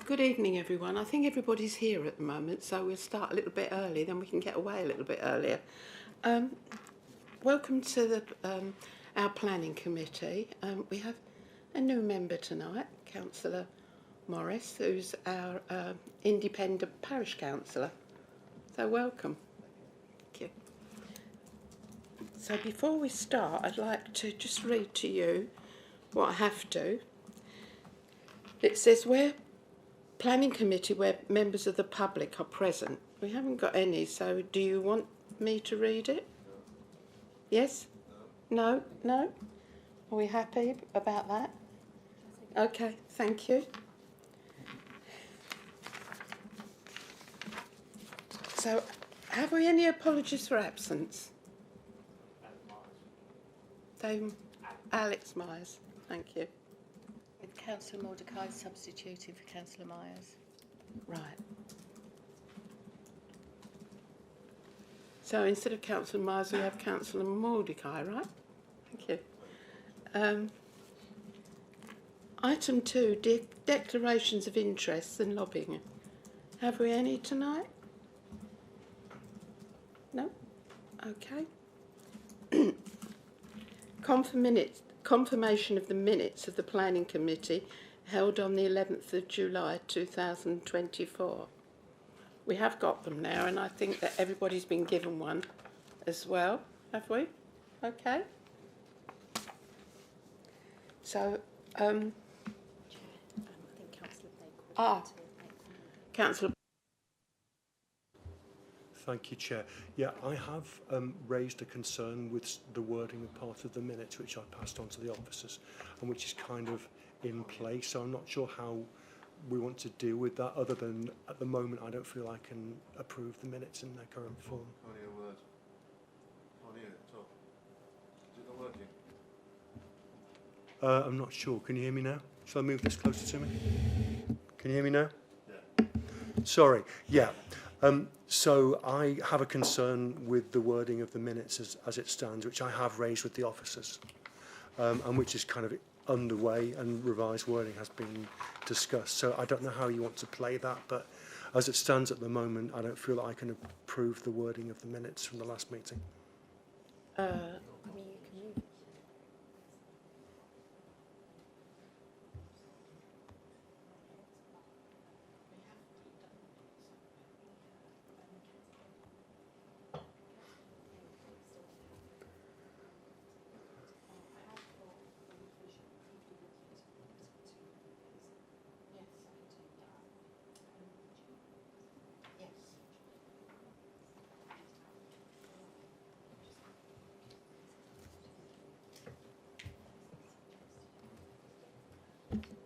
Good evening, everyone. I think everybody's here at the moment, so we'll start a little bit early, then we can get away a little bit earlier. Welcome to our planning committee. We have a new member tonight, Councillor Morris, who's our independent parish councillor. So welcome. Thank you. So before we start, I'd like to just read to you what I have to. It says, where planning committee where members of the public are present. We haven't got any, so do you want me to read it? No. Yes? No? No? Are we happy about that? Okay, thank you. So, have we any apologies for absence? Alex Myers, thank you. With Councillor Mordecai substituting for Councillor Myers. Right. So instead of Councillor Myers, we have Councillor Mordecai, right? Thank you. Item 2, declarations of interests and lobbying. Have we any tonight? No? Okay. Confirmation of the minutes of the Planning Committee held on the 11th of July 2024. We have got them now, and I think that everybody's been given one as well, have we? Okay. So, I think Councillor Blake. Councillor. Thank you, Chair. Yeah, I have raised a concern with the wording of part of the minutes, which I passed on to the officers, and which is kind of in place. So I'm not sure how we want to deal with that, other than at the moment I don't feel I can approve the minutes in their current form. Can't hear a word. Can't hear it at all. Is it not working? I'm not sure. Can you hear me now? Shall I move this closer to me? Can you hear me now? Yeah. Sorry. Yeah. So I have a concern with the wording of the minutes as it stands, which I have raised with the officers, and which is kind of underway, and revised wording has been discussed. So I don't know how you want to play that, but as it stands at the moment, I don't feel that I can approve the wording of the minutes from the last meeting. I mean, you can move it.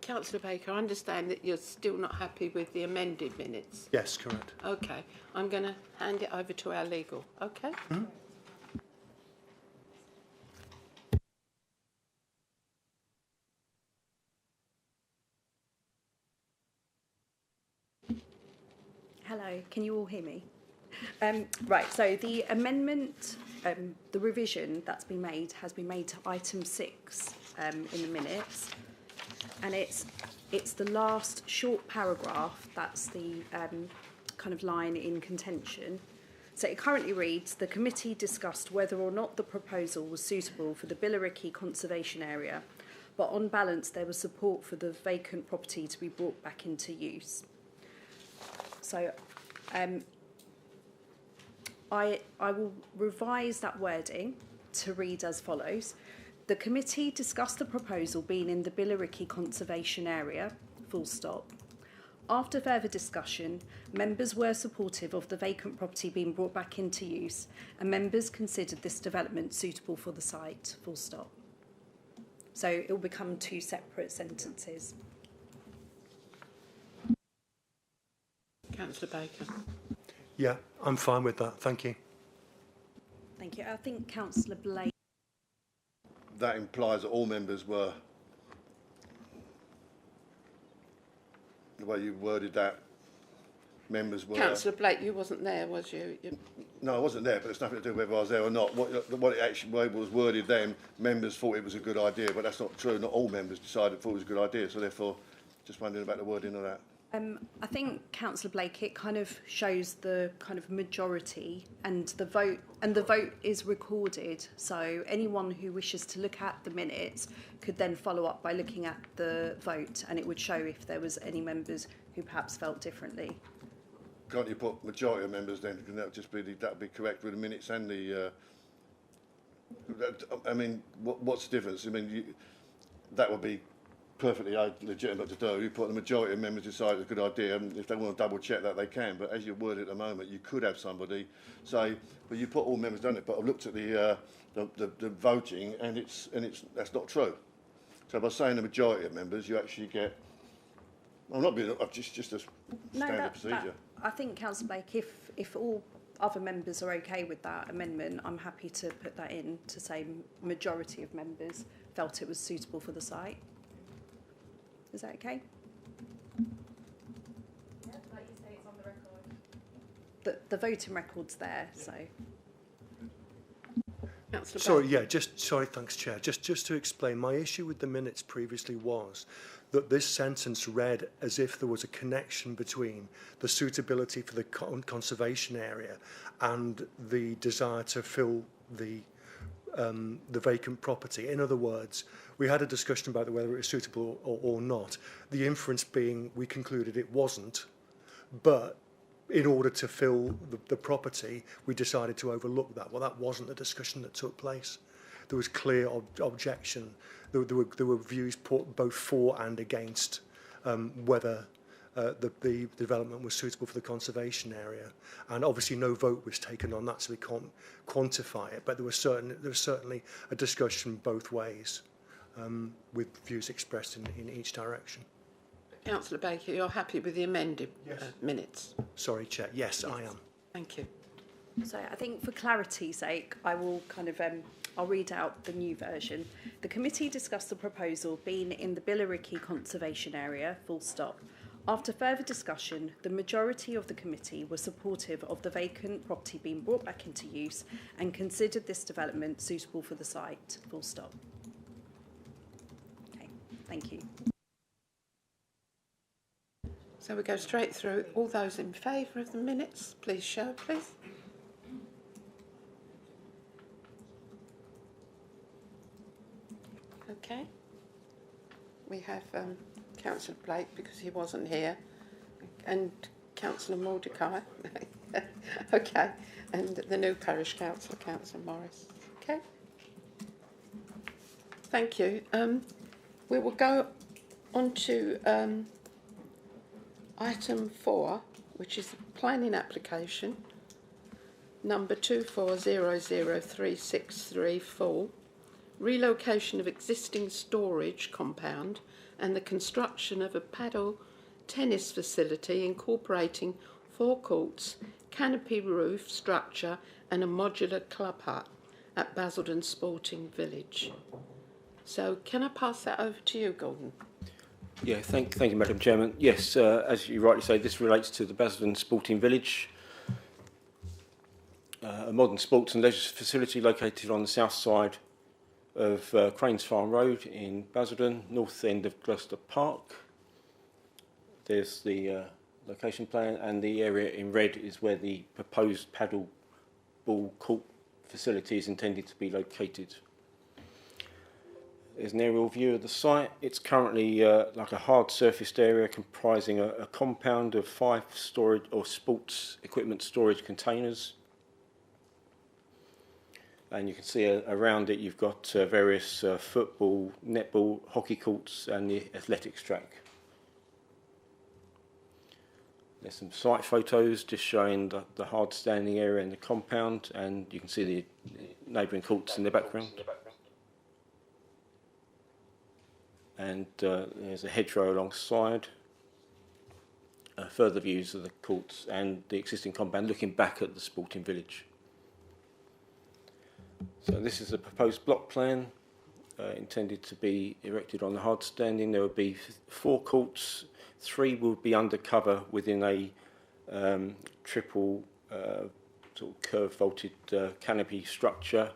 Councillor Baker, I understand that you're still not happy with the amended minutes. Yes, correct. Okay, I'm going to hand it over to our legal. Okay? Mm-hmm. Hello, can you all hear me? Right, so the amendment, the revision that's been made has been made to item 6 in the minutes, and it's the last short paragraph. That's the kind of line in contention. So it currently reads, the committee discussed whether or not the proposal was suitable for the Billericay Conservation Area, but on balance there was support for the vacant property to be brought back into use. So I will revise that wording to read as follows. The committee discussed the proposal being in the Billericay Conservation Area, full stop. After further discussion, members were supportive of the vacant property being brought back into use, and members considered this development suitable for the site, full stop. So it will become 2 separate sentences. Councillor Baker. Yeah, I'm fine with that. Thank you. Thank you. I think Councillor Blake. That implies that all members were, the way you worded that, members were... Councillor Blake, you wasn't there, was you? No, I wasn't there, but it's nothing to do with whether I was there or not. What it actually was worded then, members thought it was a good idea, but that's not true. Not all members thought it was a good idea, so therefore, just wondering about the wording of that. I think Councillor Blake, it kind of shows the kind of majority and the vote is recorded. So anyone who wishes to look at the minutes could then follow up by looking at the vote, and it would show if there was any members who perhaps felt differently. Can't you put majority of members then? Can that just be that would be correct with the minutes and the? I mean, what's the difference? I mean, that would be perfectly legitimate to do. You put the majority of members decide it's a good idea, and if they want to double check that, they can. But as you word it at the moment, you could have somebody say, "But you put all members done it." But I've looked at the voting, and that's not true. So by saying the majority of members, you actually get. I'm not being just a standard procedure. I think, Councillor Blake, if all other members are okay with that amendment, I'm happy to put that in to say majority of members felt it was suitable for the site. Is that okay? Yeah, like you say, it's on the record. The voting record's there, so. Councillor Sorry, Blake. yeah, sorry, thanks, Chair. Just to explain, my issue with the minutes previously was that this sentence read as if there was a connection between the suitability for the conservation area and the desire to fill the vacant property. In other words, we had a discussion about whether it was suitable or not. The inference being we concluded it wasn't, but in order to fill the property, we decided to overlook that. Well, that wasn't the discussion that took place. There was clear objection. There were views put both for and against whether the development was suitable for the conservation area, and obviously no vote was taken on that, so we can't quantify it. But there was certainly a discussion both ways, with views expressed in each direction. Councillor Baker, you're happy with the amended minutes? Sorry, Chair. Yes, I am. Thank you. So I think for clarity's sake, I will kind of, I'll read out the new version. The committee discussed the proposal being in the Billericay Conservation Area, full stop. After further discussion, the majority of the committee were supportive of the vacant property being brought back into use and considered this development suitable for the site, full stop. Okay, thank you. So we go straight through. All those in favour of the minutes, please show, please. Okay. We have Councillor Blake, because he wasn't here, and Councillor Mordecai. Okay. And the new parish councillor, Councillor Morris. Okay. Thank you. We will go on to item 4, which is the planning application number 24003634, relocation of existing storage compound and the construction of a paddle tennis facility incorporating 4 courts, canopy roof structure and a modular club hut at Basildon Sporting Village. So can I pass that over to you, Gordon? Yeah, thank you, Madam Chairman. Yes, as you rightly say, this relates to the Basildon Sporting Village, a modern sports and leisure facility located on the south side of Cranes Farm Road in Basildon, north end of Gloucester Park. There's the location plan, and the area in red is where the proposed paddle ball court facility is intended to be located. There's an aerial view of the site. It's currently like a hard surfaced area comprising a compound of 5 storage or sports equipment storage containers. And you can see around it you've got various football, netball, hockey courts and the athletics track. There's some site photos just showing the hard standing area in the compound, and you can see the neighbouring courts in the background. And there's a hedgerow alongside. Further views of the courts and the existing compound looking back at the sporting village. So this is a proposed block plan intended to be erected on the hard standing. There will be 4 courts, 3 will be undercover within a triple sort of curve vaulted canopy structure.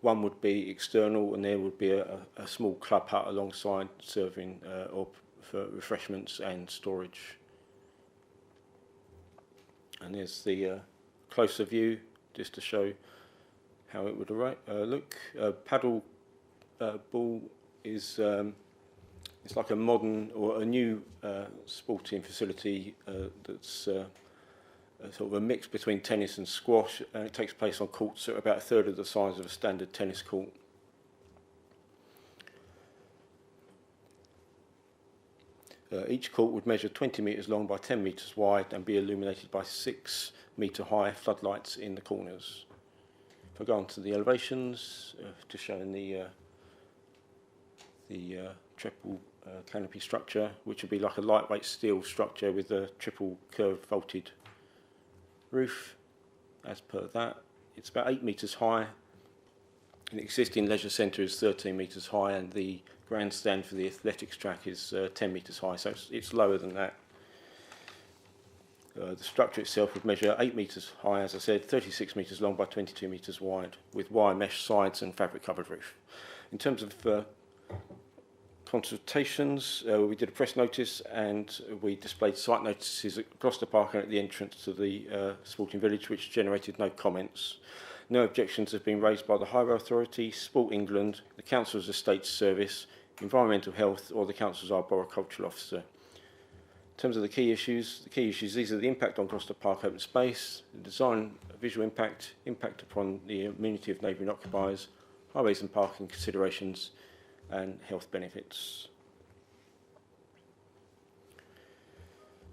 1 would be external, and there would be a small club hut alongside serving or for refreshments and storage And there's the closer view, just to show how it would look. Paddle ball is it's like a modern or a new sporting facility that's sort of a mix between tennis and squash, and it takes place on courts that are about a third of the size of a standard tennis court. Each court would measure 20 metres long by 10 metres wide and be illuminated by 6 metre high floodlights in the corners. If I go on to the elevations, just showing the triple canopy structure, which would be like a lightweight steel structure with a triple curved vaulted roof. As per that, it's about 8 metres high. The existing leisure centre is 13 metres high, and the grandstand for the athletics track is 10 metres high, so it's lower than that. The structure itself would measure 8 metres high, as I said, 36 metres long by 22 metres wide, with wire mesh sides and fabric covered roof. In terms of consultations, we did a press notice and we displayed site notices at Gloucester Park and at the entrance to the sporting village, which generated no comments. No objections have been raised by the Highway Authority, Sport England, the Council's Estates Service, Environmental Health or the Council's Arboricultural Officer. In terms of the key issues, these are the impact on Gloucester Park open space, the design, visual impact, impact upon the amenity of neighbouring occupiers, highways and parking considerations, and health benefits.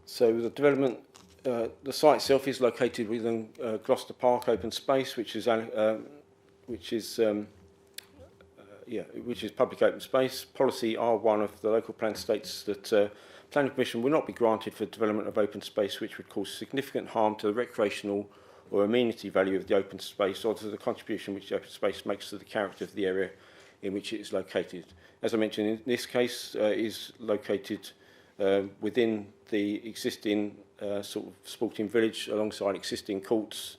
So the development, the site itself is located within Gloucester Park open space, which is public open space. Policy R1 of the local plan states that planning permission will not be granted for development of open space which would cause significant harm to the recreational or amenity value of the open space or to the contribution which the open space makes to the character of the area in which it is located. As I mentioned, in this case, it is located within the existing sort of sporting village alongside existing courts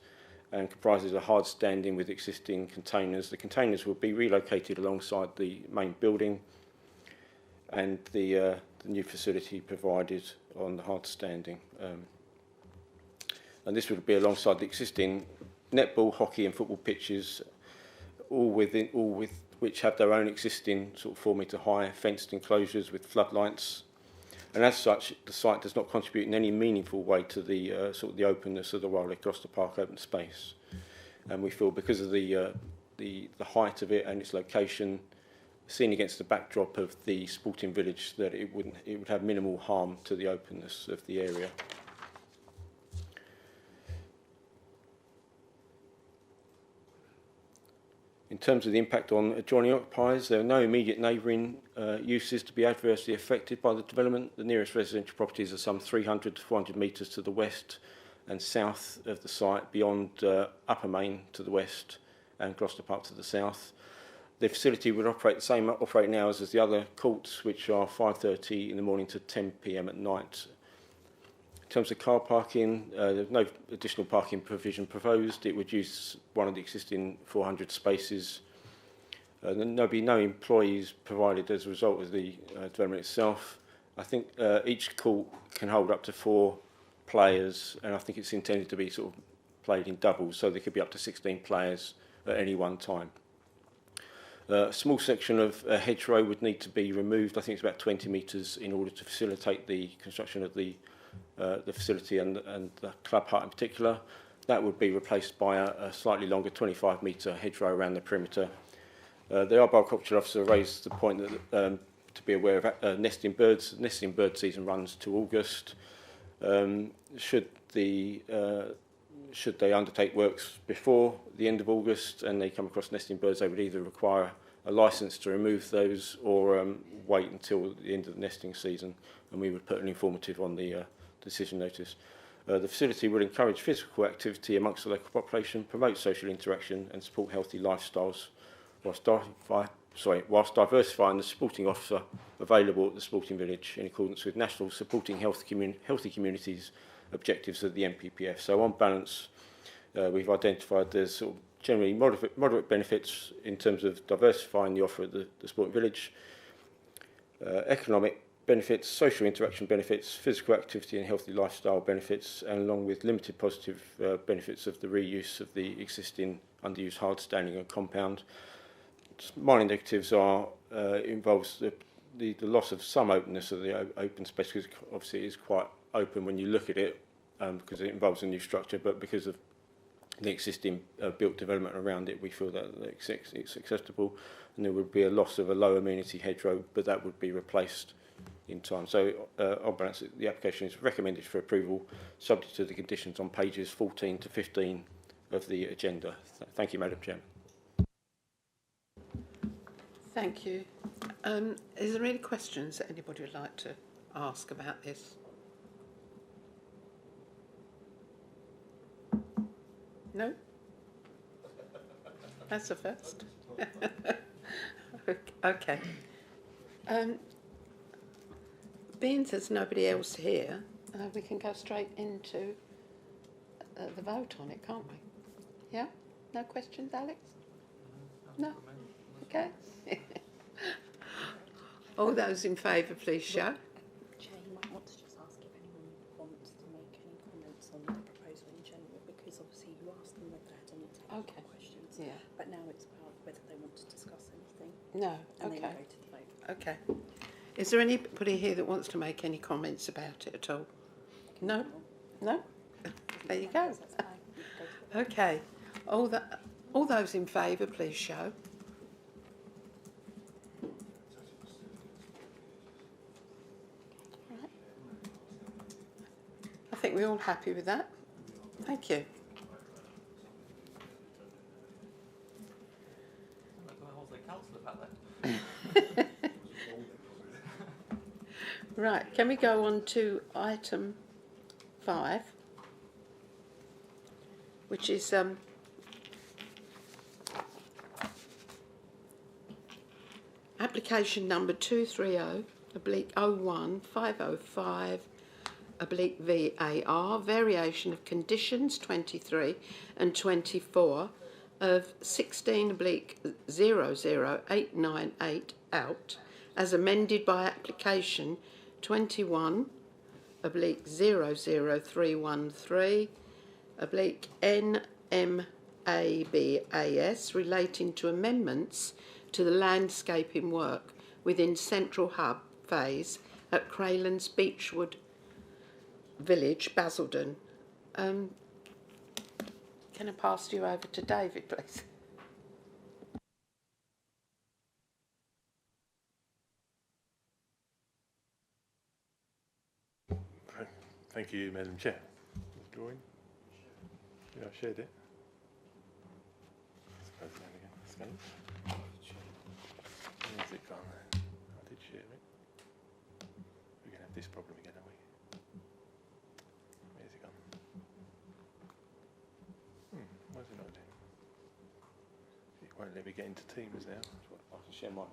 and comprises a hard standing with existing containers. The containers will be relocated alongside the main building and the new facility provided on the hard standing. And this would be alongside the existing netball, hockey and football pitches, all with which have their own existing sort of 4 metre high fenced enclosures with floodlights. And as such, the site does not contribute in any meaningful way to the sort of the openness of the Rowley Gloucester Park open space. And we feel because of the height of it and its location, seen against the backdrop of the sporting village, that it would have minimal harm to the openness of the area. In terms of the impact on adjoining occupiers, there are no immediate neighbouring uses to be adversely affected by the development. The nearest residential properties are some 300 to 400 metres to the west and south of the site, beyond Upper Main to the west and Gloucester Park to the south. The facility would operate the same operating hours as the other courts, which are 5:30 in the morning to 10 p.m. at night. In terms of car parking, there's no additional parking provision proposed. It would use one of the existing 400 spaces. There'll be no employees provided as a result of the development itself. I think each court can hold up to 4 players, and I think it's intended to be sort of played in doubles, so there could be up to 16 players at any one time. A small section of hedgerow would need to be removed. I think it's about 20 metres in order to facilitate the construction of the facility and the club hut in particular. That would be replaced by a slightly longer 25-metre hedgerow around the perimeter. The arboricultural officer raised the point that to be aware of nesting birds. Nesting bird season runs to August. Should they undertake works before the end of August and they come across nesting birds, they would either require a licence to remove those or wait until the end of the nesting season, and we would put an informative on the decision notice. The facility would encourage physical activity amongst the local population, promote social interaction and support healthy lifestyles whilst diversifying the sporting offer available at the sporting village in accordance with national supporting healthy communities objectives of the NPPF. So on balance, we've identified there's sort of generally moderate benefits in terms of diversifying the offer at the sporting village, economic benefits, social interaction benefits, physical activity and healthy lifestyle benefits, and along with limited positive benefits of the reuse of the existing underused hard standing and compound. Minor negatives are involves the loss of some openness of the open space, because obviously it is quite open when you look at it, because it involves a new structure, but because of the existing built development around it, we feel that it's acceptable, and there would be a loss of a low amenity hedgerow, but that would be replaced in time. So on balance, the application is recommended for approval, subject to the conditions on pages 14 to 15 of the agenda. Thank you, Madam Chairman. Thank you. Is there any questions that anybody would like to ask about this? No? That's the first. Okay. Being there's nobody else here, we can go straight into the vote on it, can't we? Yeah? No questions, Alex? No? Okay. All those in favour, please show. Chair, you might want to just ask if anyone wants to make any comments on the proposal in general, because obviously you asked them whether they had any technical questions, Yeah. but now it's about whether they want to discuss anything, No. and then Okay. go to the vote. Okay. Is there anybody here that wants to make any comments about it at all? No? No? There you go. That's fine. You can go to the vote. Okay. All those in favour, please show. Right. I think we're all happy with that. Thank you. Right, can we go on to item 5, which is application number 230/01-505/VAR, variation of conditions 23 and 24 of 16/00898 out, as amended by application 21/00313/NMABAS, relating to amendments to the landscaping work within Central Hub phase at Craylands Beechwood Village, Basildon. Can I pass you over to David, please? Thank you, Madam Chair. The drawing? Yeah, I shared it. Let's go down again. Escape. Where's it gone? I did share it. We're going to have this problem again, are we? Where's it gone? What's it not doing? It won't let me get into Teams now. I can share mine.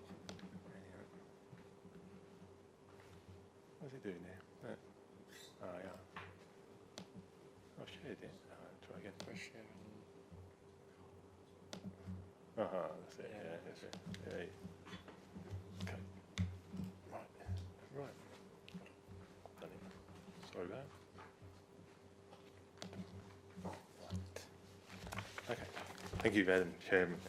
What's it doing there? Oh, yeah. I shared it. Try again. That's it. Yeah, that's it. Yeah. Okay. Right. Done it. Sorry about that. Okay. Thank you, Madam Chairman.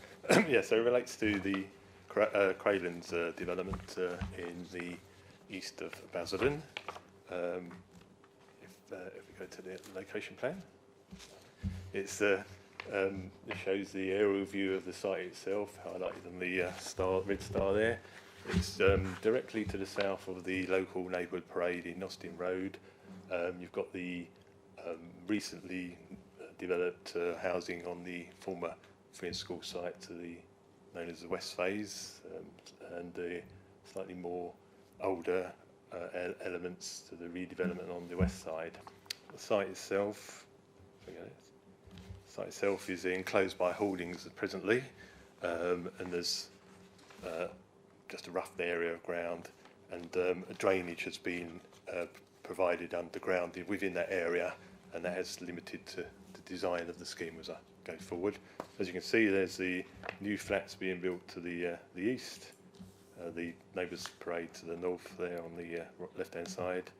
Yeah, so it relates to the Craylands development in the east of Basildon. If we go to the location plan, it shows the aerial view of the site itself, highlighted on the red star there. It's directly to the south of the local neighbourhood parade in Austin Road. You've got the recently developed housing on the former Friends School site known as the West Phase, and the slightly more older elements to the redevelopment on the west side. The site itself, is enclosed by holdings presently, and there's just a rough area of ground, and a drainage has been provided underground within that area, and that has limited to the design of the scheme as I go forward. As you can see, there's the new flats being built to the east, the neighbours parade to the north there on the left-hand side,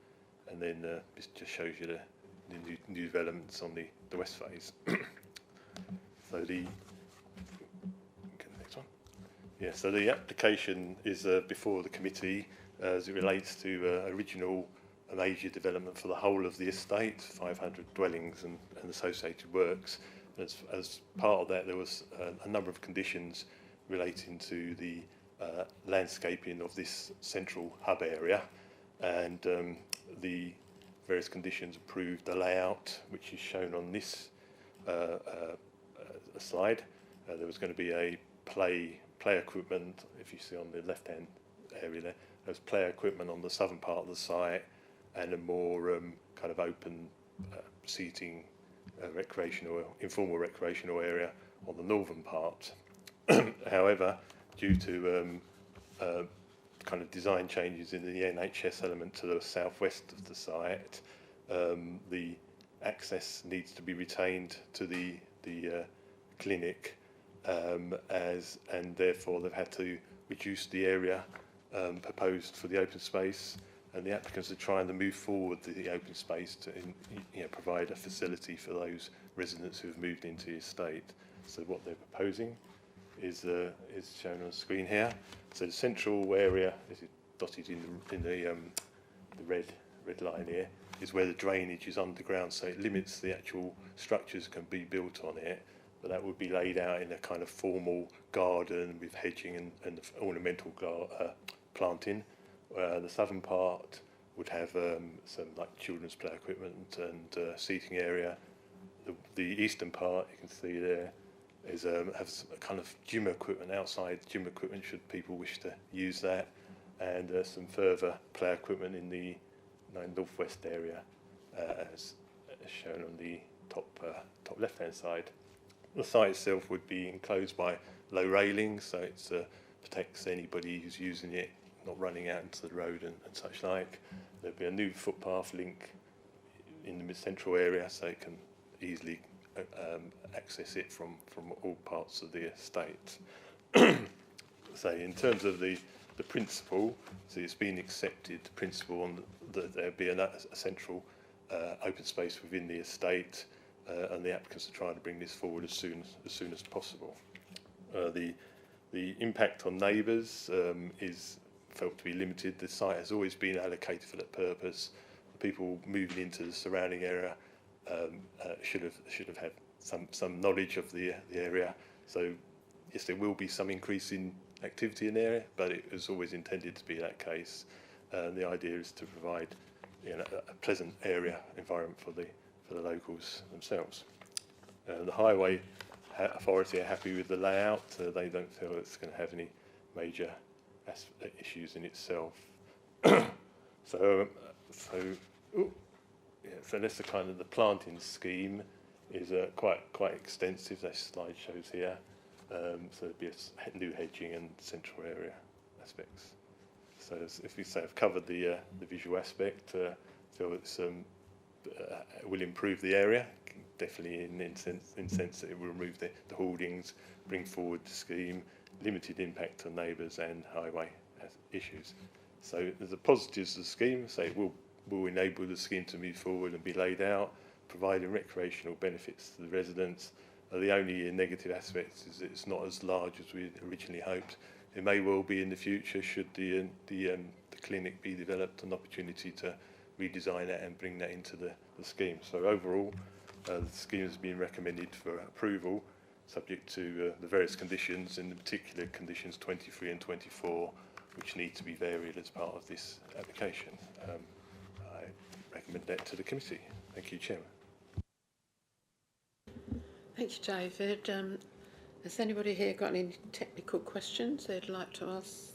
and then this just shows you the new developments on the west face. So the next one. Yeah, so the application is before the committee as it relates to original major development for the whole of the estate, 500 dwellings and associated works. As part of that, there was a number of conditions relating to the landscaping of this central hub area, and the various conditions approved the layout, which is shown on this slide. There was going to be a play equipment, if you see on the left-hand area there's play equipment on the southern part of the site, and a more kind of open seating, informal recreational area on the northern part. However, due to kind of design changes in the NHS element to the southwest of the site, the access needs to be retained to the clinic, and therefore they've had to reduce the area proposed for the open space, and the applicants are trying to move forward the open space to provide a facility for those residents who have moved into the estate. So what they're proposing is shown on the screen here. So the central area, this is dotted in the red line here, is where the drainage is underground, so it limits the actual structures can be built on it, but that would be laid out in a kind of formal garden with hedging and ornamental planting. The southern part would have some like children's play equipment and seating area. The eastern part, you can see there, is has a kind of gym equipment outside. Gym equipment should people wish to use that, and some further play equipment in the northwest area, as shown on the top left-hand side. The site itself would be enclosed by low railings, so it protects anybody who's using it not running out into the road and such like. There'll be a new footpath link in the mid-central area, so it can easily access it from all parts of the estate. So in terms of the principle, so it's been accepted, the principle on that there be a central open space within the estate, and the applicants are trying to bring this forward as soon as possible. The impact on neighbours is felt to be limited. The site has always been allocated for that purpose. The people moving into the surrounding area should have had some knowledge of the area. So yes, there will be some increase in activity in the area, but it was always intended to be that case. The idea is to provide a pleasant area environment for the locals themselves. The highway authority are happy with the layout. They don't feel it's going to have any major issues in itself. So that's the kind of the planting scheme is quite extensive. That slide shows here. So there'd be a new hedging and central area aspects. So if we say I've covered the visual aspect, feel it's will improve the area, definitely in sense that it will remove the hoardings, bring forward the scheme, limited impact on neighbours and highway issues. So there's the positives of the scheme, so it will enable the scheme to move forward and be laid out, providing recreational benefits to the residents. The only negative aspect is that it's not as large as we originally hoped. It may well be in the future, should the clinic be developed, an opportunity to redesign it and bring that into the scheme. So overall, the scheme has been recommended for approval, subject to the various conditions, in particular conditions 23 and 24, which need to be varied as part of this application. I recommend that to the committee. Thank you, Chairman. Thank you, David. Has anybody here got any technical questions they'd like to ask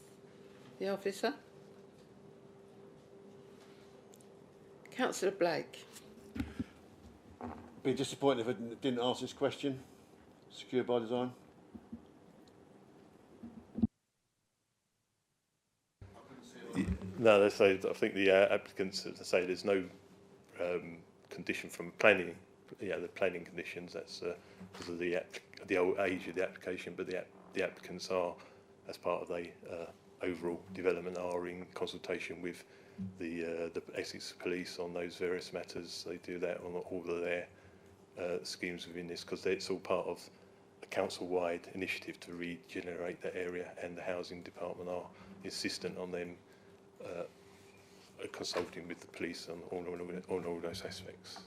the officer? Councillor Blake. Be disappointed if I didn't ask this question. Secure by design. No, I think the applicants say there's no condition from planning. The planning conditions. That's because of the old age of the application, but the applicants are, as part of overall development are in consultation with the Essex Police on those various matters. They do that on all of their schemes within this, because it's all part of a council-wide initiative to regenerate that area, and the housing department are insistent on them consulting with the police on all those aspects.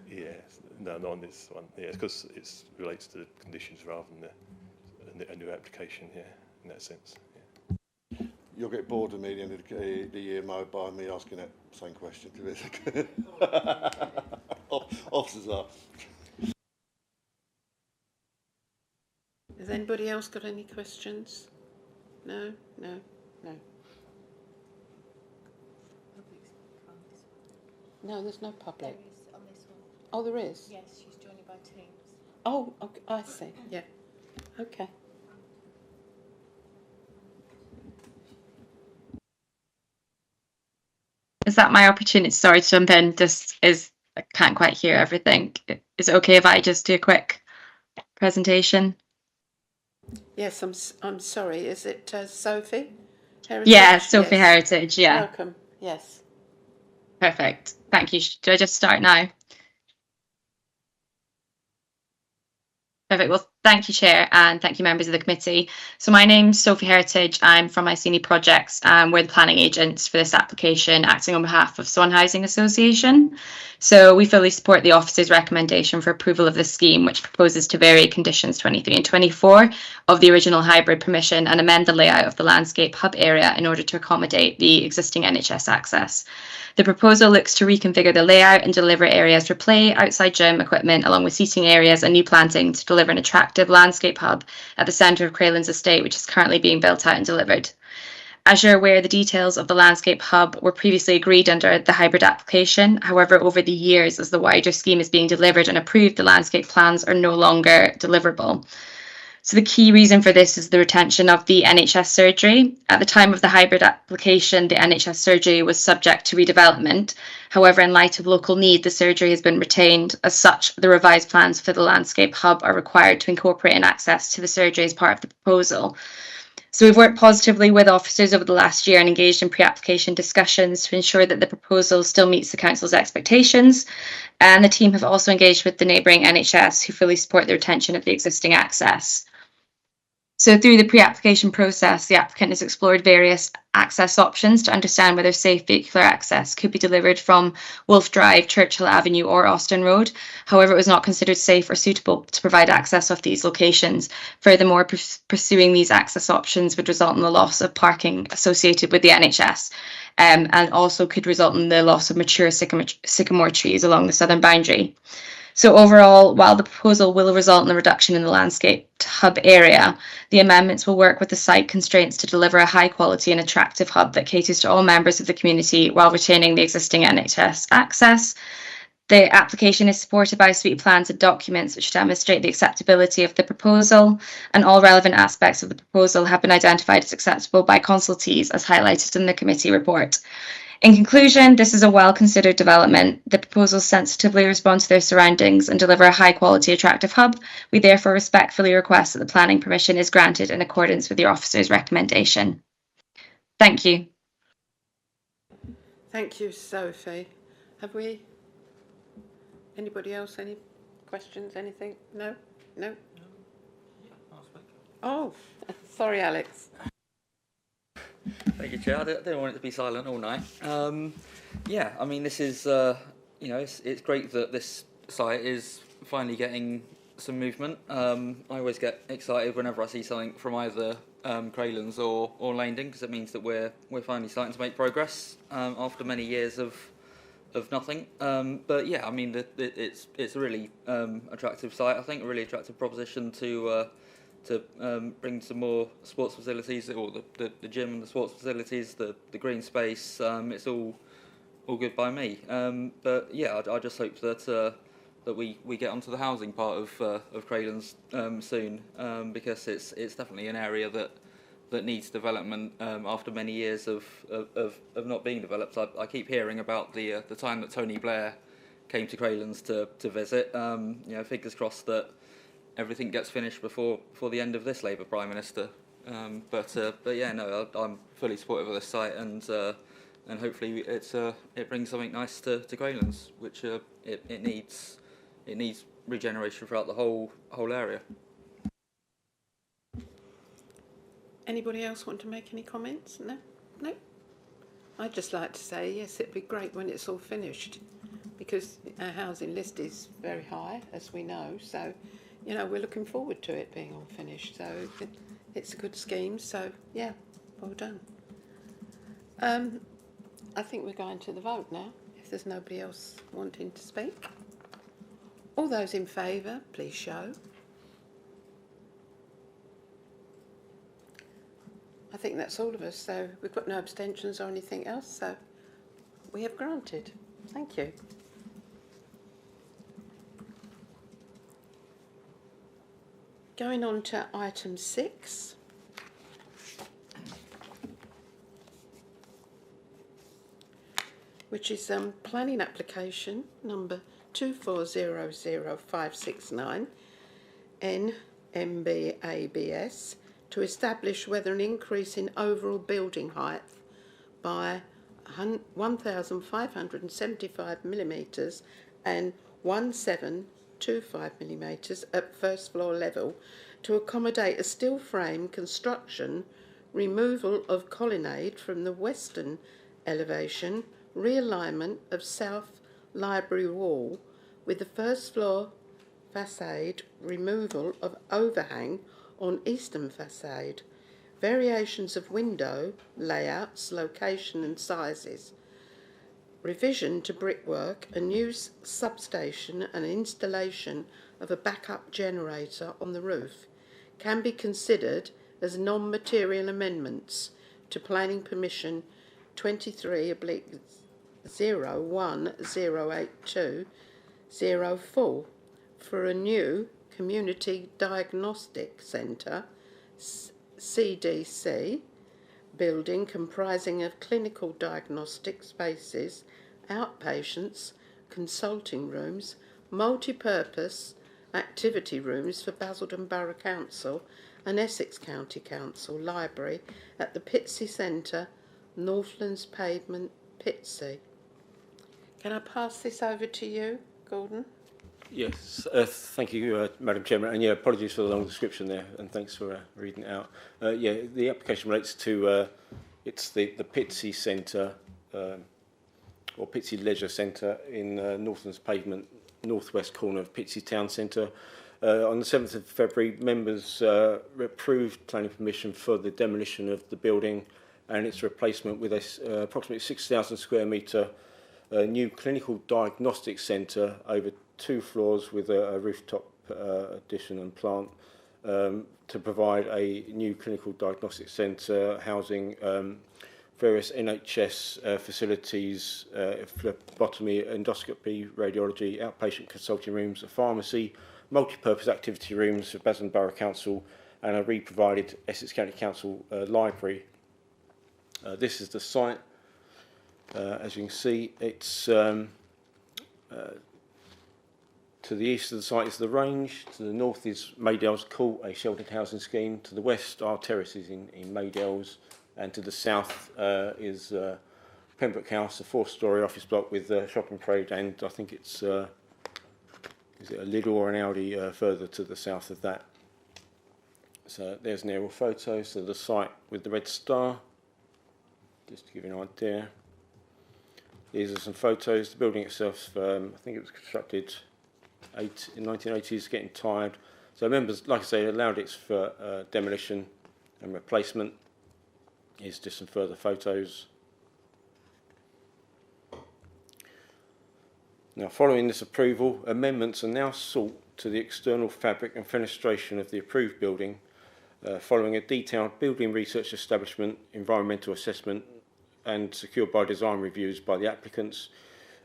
Yeah, no, not on this one. Yeah, because it relates to the conditions rather than a new application. Yeah, in that sense. Yeah. You'll get bored of me at the end of the year, Mo, by me asking that same question to this. Officers are. Has anybody else got any questions? No, no, no. No, there's no public. There is on this one. Oh, there is? Yes, she's joining by Teams. Oh, okay, I see. Yeah. Okay. Is that my opportunity? Sorry to jump in. I can't quite hear everything. Is it okay if I just do a quick presentation? Yes, I'm sorry. Is it Sophie Heritage? Yeah, Sophie Yes. Heritage. Yeah, Welcome. Yes. perfect. Thank you. Do I just start now? Perfect. Well, thank you, Chair, and thank you, members of the committee. So my name's Sophie Heritage. I'm from Iceni Projects, and we're the planning agents for this application, acting on behalf of Swan Housing Association. So we fully support the office's recommendation for approval of this scheme, which proposes to vary conditions 23 and 24 of the original hybrid permission and amend the layout of the landscape hub area in order to accommodate the existing NHS access. The proposal looks to reconfigure the layout and deliver areas for play, outside gym equipment, along with seating areas and new planting to deliver an attractive landscape hub at the centre of Craylands Estate, which is currently being built out and delivered. As you're aware, the details of the landscape hub were previously agreed under the hybrid application. However, over the years, as the wider scheme is being delivered and approved, the landscape plans are no longer deliverable. So the key reason for this is the retention of the NHS surgery. At the time of the hybrid application, the NHS surgery was subject to redevelopment. However, in light of local need, the surgery has been retained. As such, the revised plans for the landscape hub are required to incorporate an access to the surgery as part of the proposal. So we've worked positively with officers over the last year and engaged in pre-application discussions to ensure that the proposal still meets the council's expectations. And the team have also engaged with the neighbouring NHS, who fully support the retention of the existing access. So through the pre-application process, the applicant has explored various access options to understand whether safe vehicular access could be delivered from Wolf Drive, Churchill Avenue or Austin Road. However, it was not considered safe or suitable to provide access off these locations. Furthermore, pursuing these access options would result in the loss of parking associated with the NHS, and also could result in the loss of mature sycamore trees along the southern boundary. So overall, while the proposal will result in a reduction in the landscape hub area, the amendments will work with the site constraints to deliver a high quality and attractive hub that caters to all members of the community while retaining the existing NHS access. The application is supported by a suite of plans and documents which demonstrate the acceptability of the proposal, and all relevant aspects of the proposal have been identified as acceptable by consultees as highlighted in the committee report. In conclusion, this is a well-considered development. The proposals sensitively respond to their surroundings and deliver a high-quality, attractive hub. We therefore respectfully request that the planning permission is granted in accordance with the officer's recommendation. Thank you. Thank you, Sophie. Have we? Anybody else? Any questions? Anything? No? No? Oh, sorry, Alex. Thank you, Chair. I don't want it to be silent all night. Yeah, I mean, this is, you know, it's great that this site is finally getting some movement. I always get excited whenever I see something from either Craylands or Langdon, because it means that we're finally starting to make progress after many years of nothing. But yeah, I mean, it's a really attractive site. I think a really attractive proposition to bring some more sports facilities, or the gym and the sports facilities, the green space. It's all good by me. But yeah, I just hope that we get onto the housing part of Craylands soon, because it's definitely an area that needs development after many years of not being developed. I keep hearing about the time that Tony Blair came to Craylands to visit. You know, fingers crossed that everything gets finished before the end of this Labour Prime Minister But yeah, no, I'm fully supportive of this site, and hopefully it brings something nice to Greylands, which it needs. It needs regeneration throughout the whole area. Anybody else want to make any comments? No? No? I'd just like to say, yes, it'd be great when it's all finished, because our housing list is very high, as we know, so, you know, we're looking forward to it being all finished, so it's a good scheme, so, yeah, well done. I think we're going to the vote now, if there's nobody else wanting to speak. All those in favour, please show. I think that's all of us, so we've got no abstentions or anything else, so we have granted. Thank you. Going on to item 6. Which is planning application number 2400569 NMBABS to establish whether an increase in overall building height by 1,575 millimetres and 1725 millimetres at first floor level to accommodate a steel frame construction, removal of colonnade from the western elevation, realignment of south library wall with the first floor facade, removal of overhang on eastern facade, variations of window layouts, location and sizes, revision to brickwork, a new substation and installation of a backup generator on the roof can be considered as non-material amendments to planning permission 23/01/082/04 for a new Community Diagnostic Centre, CDC, building comprising of clinical diagnostic spaces, outpatients, consulting rooms, multi-purpose activity rooms for Basildon Borough Council and Essex County Council Library at the Pitsea Centre, Northlands Pavement, Pitsea. Can I pass this over to you, Gordon? Yes, thank you, Madam Chairman, and yeah, apologies for the long description there, and thanks for reading it out. Yeah, the application relates to it's the Pitsea Centre or Pitsea Leisure Centre in Northlands Pavement, northwest corner of Pitsea Town Centre. On the 7th of February, members approved planning permission for the demolition of the building and its replacement with a approximately 6,000 square metre new clinical diagnostic centre over 2 floors with a rooftop addition and plant to provide a new clinical diagnostic centre housing various NHS facilities, phlebotomy, endoscopy, radiology, outpatient consulting rooms, a pharmacy, multi-purpose activity rooms for Basildon Borough Council and a re-provided Essex County Council library. This is the site. As you can see, it's to the east of the site is the range, to the north is Maydell's Court, a sheltered housing scheme, to the west are terraces in Maydell's, and to the south is Pembroke House, a 4-storey office block with shopping parade, and I think it's is it a Lidl or an Audi further to the south of that. So there's an aerial photo, so the site with the red star, just to give you an idea. These are some photos. The building itself, I think it was constructed in 1980s, getting tired. So members, like I say, allowed it for demolition and replacement. Here's just some further photos. Now, following this approval, amendments are now sought to the external fabric and fenestration of the approved building, following a detailed building research establishment, environmental assessment, and secured by design reviews by the applicants,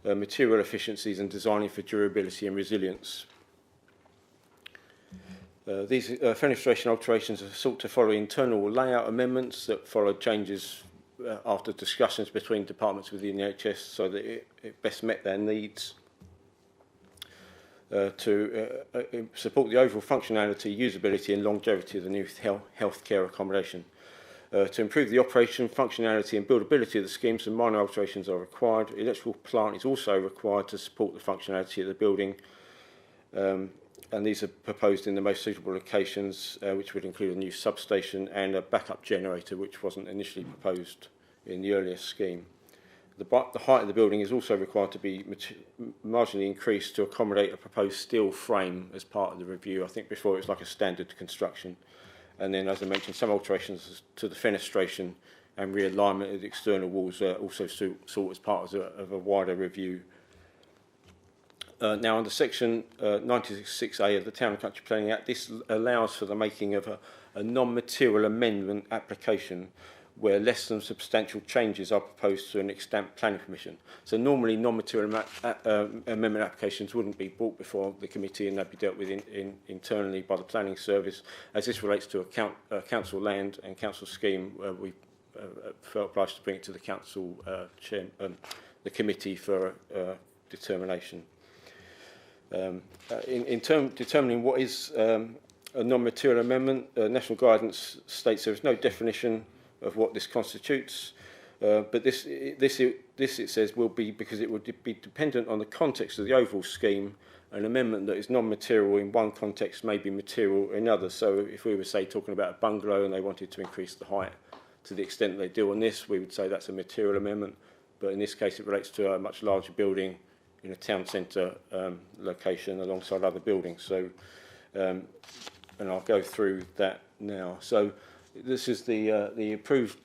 material efficiencies and designing for durability and resilience. These fenestration alterations are sought to follow internal layout amendments that followed changes after discussions between departments within the NHS so that it best met their needs. to support the overall functionality, usability and longevity of the new healthcare accommodation. To improve the operation, functionality and buildability of the scheme, some minor alterations are required. Electrical plant is also required to support the functionality of the building, and these are proposed in the most suitable locations, which would include a new substation and a backup generator, which wasn't initially proposed in the earlier scheme. The height of the building is also required to be marginally increased to accommodate a proposed steel frame as part of the review. I think before it was like a standard construction. And then, as I mentioned, some alterations to the fenestration and realignment of the external walls are also sought as part of a wider review. Now, under Section 96A of the Town and Country Planning Act, this allows for the making of a non-material amendment application where less than substantial changes are proposed to an extant planning permission. So normally non-material amendment applications wouldn't be brought before the committee and they'd be dealt with internally by the planning service. As this relates to a council land and council scheme, we felt obliged to bring it to the council the committee for determination. In determining what is a non-material amendment, national guidance states there is no definition of what this constitutes, but this it says will be, because it would be dependent on the context of the overall scheme. An amendment that is non-material in one context may be material in others. So if we were, say, talking about a bungalow and they wanted to increase the height to the extent they do on this, we would say that's a material amendment. But in this case, it relates to a much larger building in a town centre location alongside other buildings. So, and I'll go through that now. So this is the approved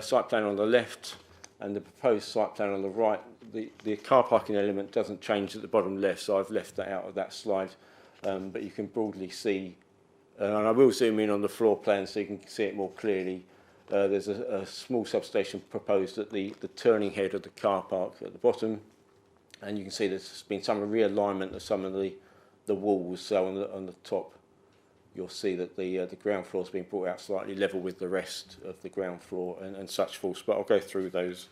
site plan on the left and the proposed site plan on the right. The car parking element doesn't change at the bottom left, so I've left that out of that slide. But you can broadly see, and I will zoom in on the floor plan so you can see it more clearly. There's a small substation proposed at the turning head of the car park at the bottom. And you can see there's been some realignment of some of the walls. So on the top, you'll see that the ground floor has been brought out slightly level with the rest of the ground floor and such forth. But I'll go through those.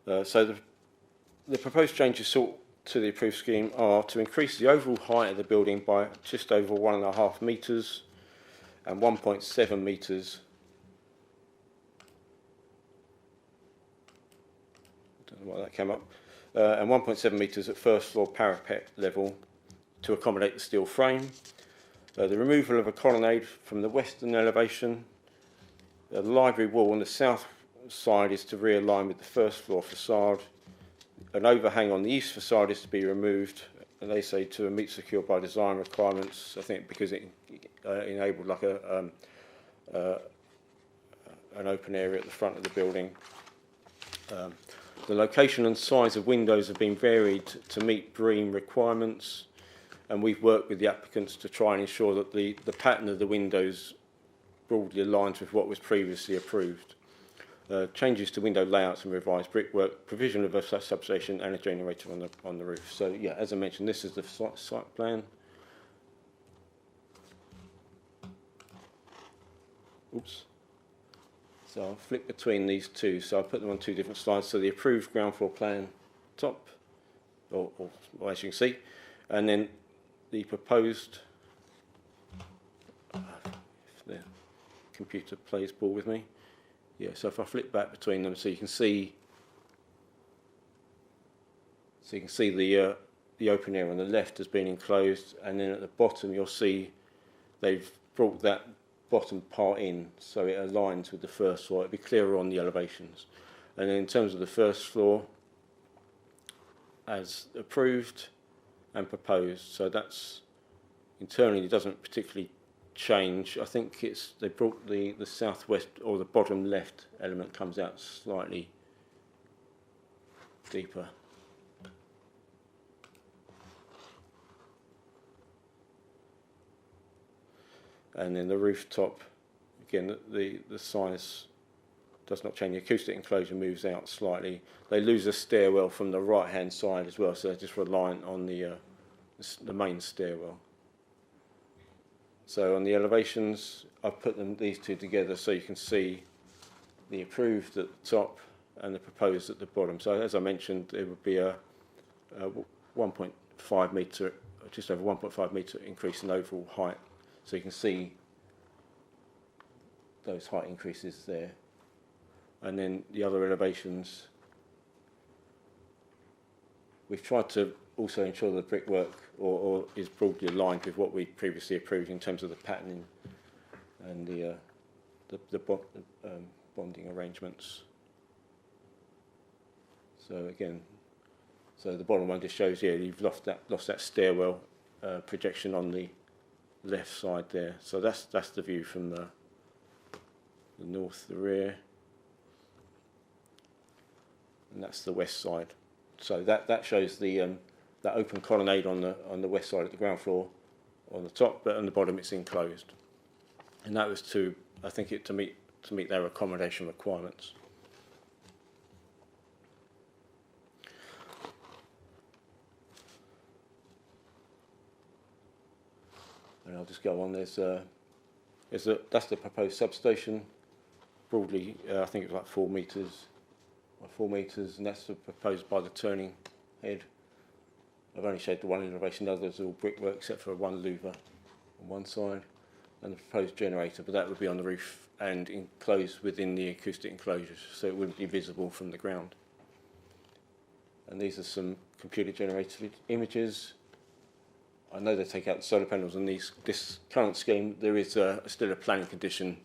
So the proposed changes sought to the approved scheme are to increase the overall height of the building by just over 1.5 metres and 1.7 metres. Don't know why that came up. And 1.7 metres at first floor parapet level to accommodate the steel frame. The removal of a colonnade from the western elevation. The library wall on the south side is to realign with the first floor facade. An overhang on the east facade is to be removed, and they say to meet secure by design requirements. I think because it enabled like an open area at the front of the building. The location and size of windows have been varied to meet BREEAM requirements, and we've worked with the applicants to try and ensure that the pattern of the windows broadly aligns with what was previously approved. Changes to window layouts and revised brickwork, provision of a substation and a generator on the roof. So yeah, as I mentioned, this is the site plan. Oops. So I'll flick between these two. So I'll put them on two different slides. So the approved ground floor plan top, or as you can see, and then the proposed, if the computer plays ball with me. Yeah, so if I flip back between them, so you can see the open area on the left has been enclosed, and then at the bottom you'll see they've brought that bottom part in so it aligns with the first floor. It'll be clearer on the elevations. And then in terms of the first floor, as approved and proposed, so that's internally it doesn't particularly change. I think they brought the southwest or the bottom left element comes out slightly deeper. And then the rooftop, again, the size does not change. The acoustic enclosure moves out slightly. They lose a stairwell from the right-hand side as well, so they're just reliant on the main stairwell. So on the elevations, I've put these two together so you can see the approved at the top and the proposed at the bottom. So as I mentioned, it would be a 1.5 metre, just over 1.5 metre increase in overall height. So you can see those height increases there. And then the other elevations, we've tried to also ensure the brickwork or is broadly aligned with what we previously approved in terms of the patterning and the bonding arrangements. So again, so the bottom one just shows here you've lost that stairwell projection on the left side there. So that's the view from the north, the rear, and that's the west side. So that shows the that open colonnade on the west side of the ground floor on the top, but on the bottom it's enclosed. And that was to meet their accommodation requirements. And I'll just go on. That's the proposed substation. Broadly, I think it's like 4 metres, and that's proposed by the turning head. I've only showed the one elevation, the others are all brickwork except for one louver on one side, and the proposed generator, but that would be on the roof and enclosed within the acoustic enclosures, so it wouldn't be visible from the ground. And these are some computer generated images. I know they take out the solar panels on this current scheme. There is still a planning condition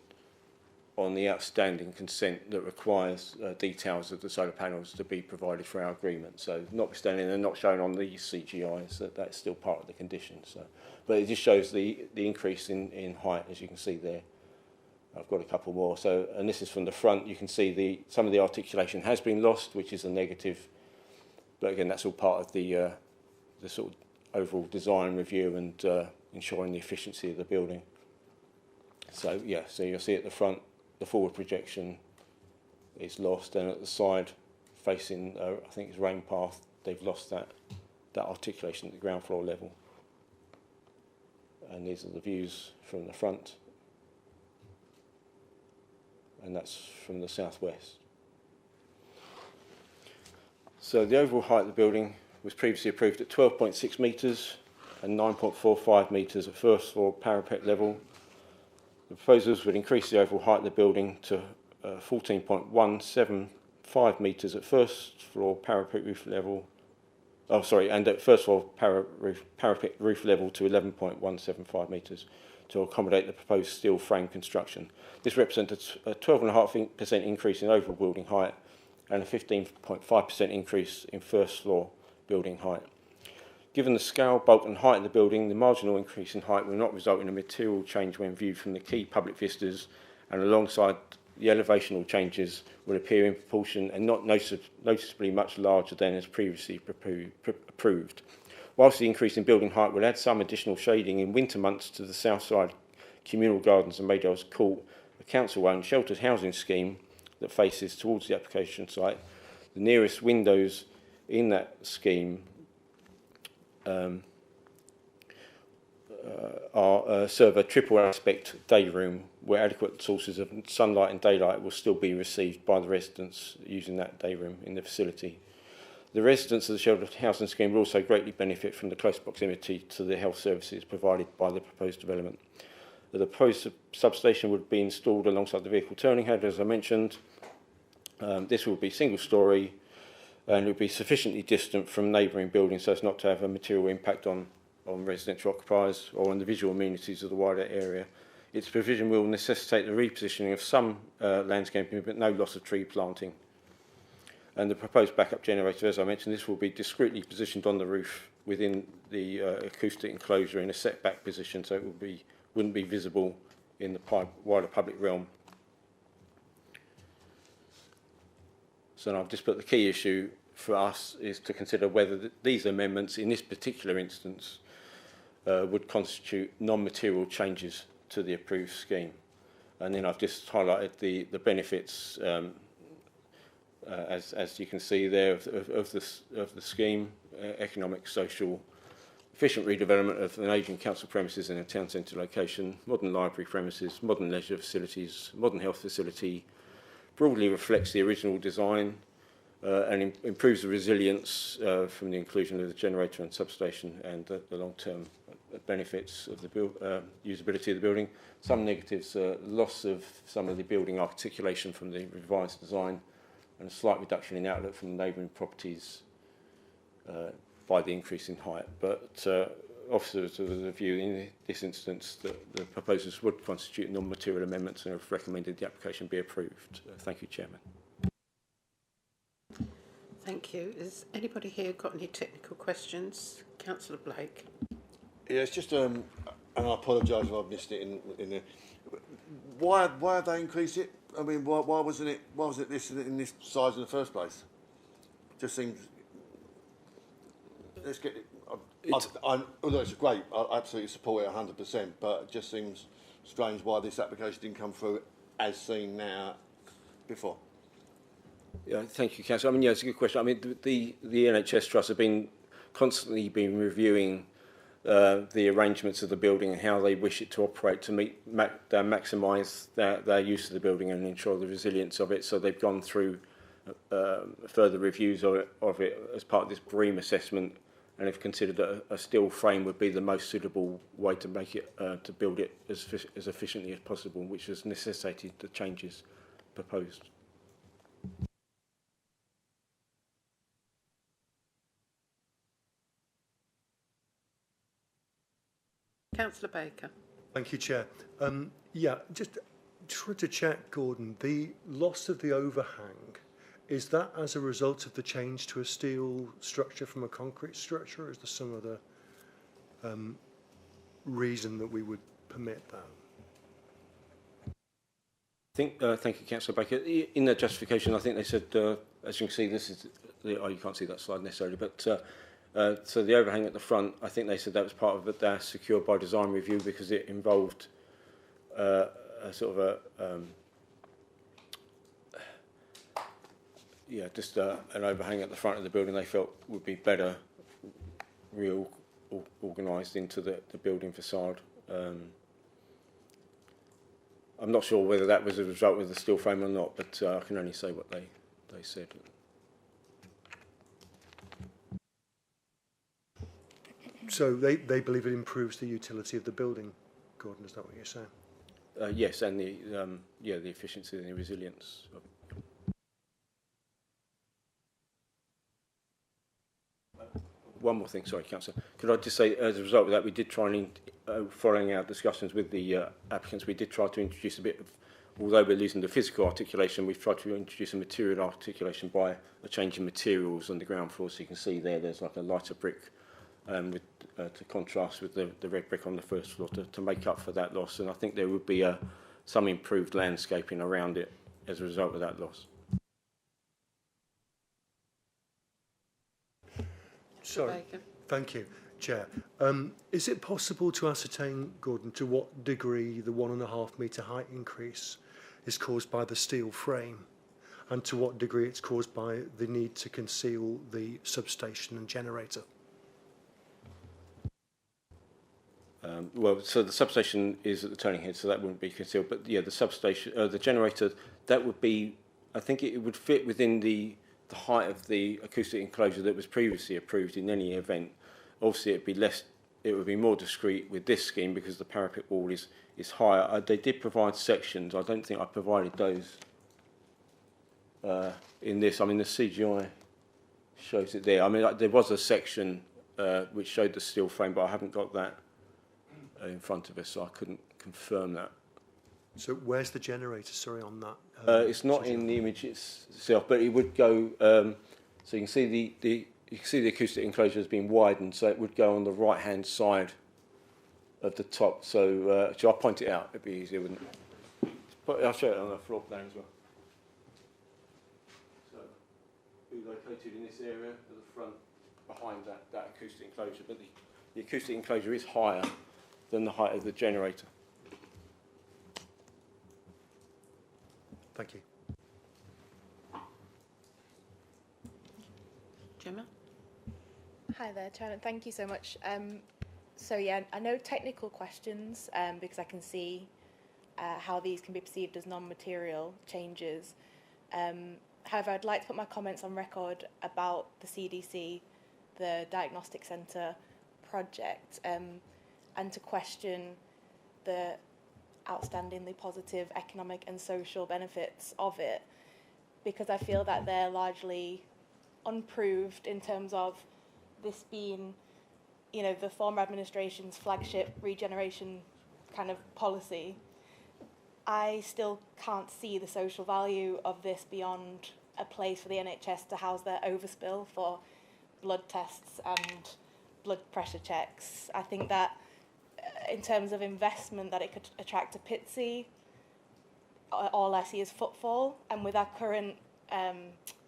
on the outstanding consent that requires details of the solar panels to be provided for our agreement. So notwithstanding they're not shown on these CGIs, that's still part of the condition. So, but it just shows the increase in height, as you can see there. I've got a couple more. So, and this is from the front. You can see some of the articulation has been lost, which is a negative. But again, that's all part of the sort of overall design review and ensuring the efficiency of the building. So yeah, so you'll see at the front, the forward projection is lost, and at the side, facing I think it's rain path, they've lost that articulation at the ground floor level. And these are the views from the front, and that's from the southwest. So the overall height of the building was previously approved at 12.6 metres and 9.45 metres at first floor parapet level. The proposals would increase the overall height of the building to 14.175 metres at first floor parapet roof level. Oh, sorry, and at first floor parapet roof level to 11.175 metres to accommodate the proposed steel frame construction. This represents a 12.5% increase in overall building height and a 15.5% increase in first floor building height. Given the scale, bulk and height of the building, the marginal increase in height will not result in a material change when viewed from the key public vistas, and alongside the elevational changes will appear in proportion and not noticeably much larger than as previously approved. Whilst the increase in building height will add some additional shading in winter months to the south side communal gardens and Maydales Court, a council-owned sheltered housing scheme that faces towards the application site, the nearest windows in that scheme serve a triple aspect day room where adequate sources of sunlight and daylight will still be received by the residents using that day room in the facility. The residents of the sheltered housing scheme will also greatly benefit from the close proximity to the health services provided by the proposed development. The proposed substation would be installed alongside the vehicle turning head, as I mentioned. This will be single storey, and it will be sufficiently distant from neighbouring buildings so as not to have a material impact on residential occupiers or on the visual amenities of the wider area. Its provision will necessitate the repositioning of some landscaping, but no loss of tree planting. And the proposed backup generator, as I mentioned, this will be discreetly positioned on the roof within the acoustic enclosure in a setback position, so it wouldn't be visible in the wider public realm. So I've just put the key issue for us is to consider whether these amendments in this particular instance would constitute non-material changes to the approved scheme. And then I've just highlighted the benefits, as you can see there, of the scheme: economic, social, efficient redevelopment of an ageing council premises in a town centre location, modern library premises, modern leisure facilities, modern health facility, broadly reflects the original design, and improves the resilience from the inclusion of the generator and substation and the long-term benefits of the usability of the building. Some negatives, loss of some of the building articulation from the revised design and a slight reduction in outlet from neighbouring properties by the increase in height. But officers of the view in this instance that the proposals would constitute non-material amendments and have recommended the application be approved. Thank you, Chairman. Thank you. Has anybody here got any technical questions? Councillor Blake. Yeah, it's just and I apologise if I've missed it in the. Why have they increased it? I mean, why wasn't it this in this size in the first place? Just seems. Let's get it. Although it's great, I absolutely support it 100%. But it just seems strange why this application didn't come through as seen now before. Yeah, thank you, Councillor. I mean, yeah, it's a good question. I mean, the NHS Trust have constantly been reviewing the arrangements of the building and how they wish it to operate to maximise their use of the building and ensure the resilience of it. So they've gone through further reviews of it as part of this BREEAM assessment, and have considered that a steel frame would be the most suitable way to make it to build it as efficiently as possible, which has necessitated the changes proposed. Councillor Baker. Thank you, Chair. Yeah, just wanted to check, Gordon, the loss of the overhang, is that as a result of the change to a steel structure from a concrete structure, or is there some other reason that we would permit that? Thank you, Councillor Baker. In their justification, I think they said, as you can see, this is you can't see that slide necessarily, but so the overhang at the front, I think they said that was part of their secure by design review because it involved a sort of just an overhang at the front of the building they felt would be better organised into the building facade. I'm not sure whether that was a result of the steel frame or not, but I can only say what they said. So they believe it improves the utility of the building, Gordon, is that what you're saying? Yes, and the efficiency and the resilience. One more thing, sorry, Councillor. Could I just say, as a result of that, we did try and, following our discussions with the applicants, we did try to introduce a bit of, although we're losing the physical articulation, we've tried to introduce a material articulation by a change in materials on the ground floor. So you can see there's like a lighter brick to contrast with the red brick on the first floor to make up for that loss. And I think there would be some improved landscaping around it as a result of that loss. Sorry, thank you, Chair. Is it possible to ascertain, Gordon, to what degree the 1.5 metre height increase is caused by the steel frame, and to what degree it's caused by the need to conceal the substation and generator? Well, so the substation is at the turning head, so that wouldn't be concealed. But yeah, the substation, the generator, that would be, I think it would fit within the height of the acoustic enclosure that was previously approved in any event. Obviously, it would be more discreet with this scheme because the parapet wall is higher. They did provide sections. I don't think I provided those in this. I mean, the CGI shows it there. I mean, there was a section which showed the steel frame, but I haven't got that in front of us, so I couldn't confirm that. So where's the generator, sorry, on that? It's not in the image itself, but it would go, so you can see the acoustic enclosure has been widened, so it would go on the right-hand side of the top. So shall I point it out? It'd be easier, wouldn't it? But I'll show it on the floor plan as well. So it'll be located in this area at the front, behind that acoustic enclosure, but the acoustic enclosure is higher than the height of the generator. Thank you. Gemma? Hi there, Chairman. Thank you so much. So yeah, I know technical questions because I can see how these can be perceived as non-material changes. However, I'd like to put my comments on record about the CDC, the Diagnostic Centre project, and to question the outstandingly positive economic and social benefits of it, because I feel that they're largely unproved in terms of this being, you know, the former administration's flagship regeneration kind of policy. I still can't see the social value of this beyond a place for the NHS to house their overspill for blood tests and blood pressure checks. I think that in terms of investment that it could attract to Pitsea, all I see is footfall, and with our current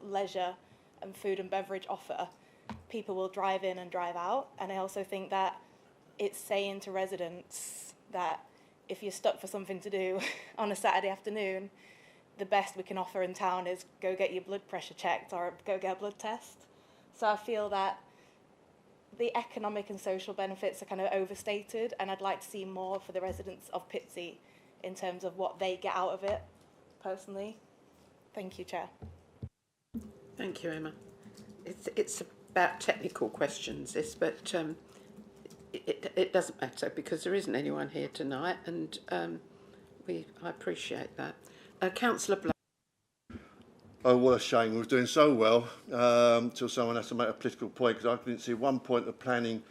leisure and food and beverage offer, people will drive in and drive out. And I also think that it's saying to residents that if you're stuck for something to do on a Saturday afternoon, the best we can offer in town is go get your blood pressure checked or go get a blood test. So I feel that the economic and social benefits are kind of overstated, and I'd like to see more for the residents of Pitsea in terms of what they get out of it, personally. Thank you, Chair. Thank you, Emma. It's about technical questions, this, but it doesn't matter because there isn't anyone here tonight, and I appreciate that. Councillor Blake. Oh, what a shame. We were doing so well till someone has to make a political point, because I didn't see one point of planning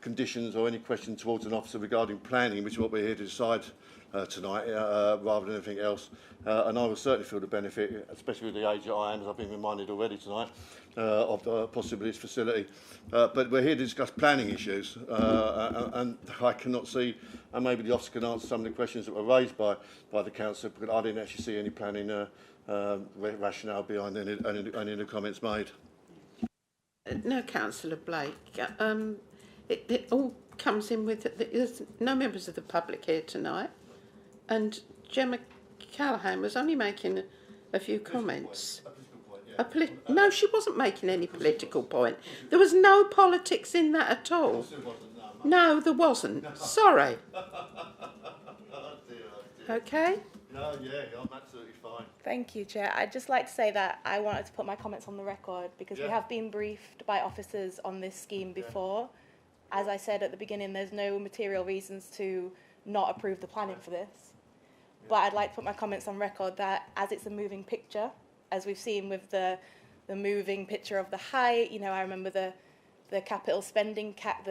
conditions or any question towards an officer regarding planning, which is what we're here to decide tonight, rather than anything else. And I will certainly feel the benefit, especially with the age that I am, as I've been reminded already tonight, of possibly this facility. But we're here to discuss planning issues, and I cannot see, and maybe the officer can answer some of the questions that were raised by the councillor, because I didn't actually see any planning rationale behind any of the comments made. No, Councillor Blake. It all comes in with there's no members of the public here tonight, and Gemma Callaghan was only making a few comments. No, she wasn't making any political point. There was no politics in that at all. No, there wasn't. Sorry. Okay. No, yeah, I'm absolutely fine. Thank you, Chair. I'd just like to say that I wanted to put my comments on the record because we have been briefed by officers on this scheme before. As I said at the beginning, there's no material reasons to not approve the planning for this. But I'd like to put my comments on record that as it's a moving picture, as we've seen with the moving picture of the height, you know, I remember the capital spending cap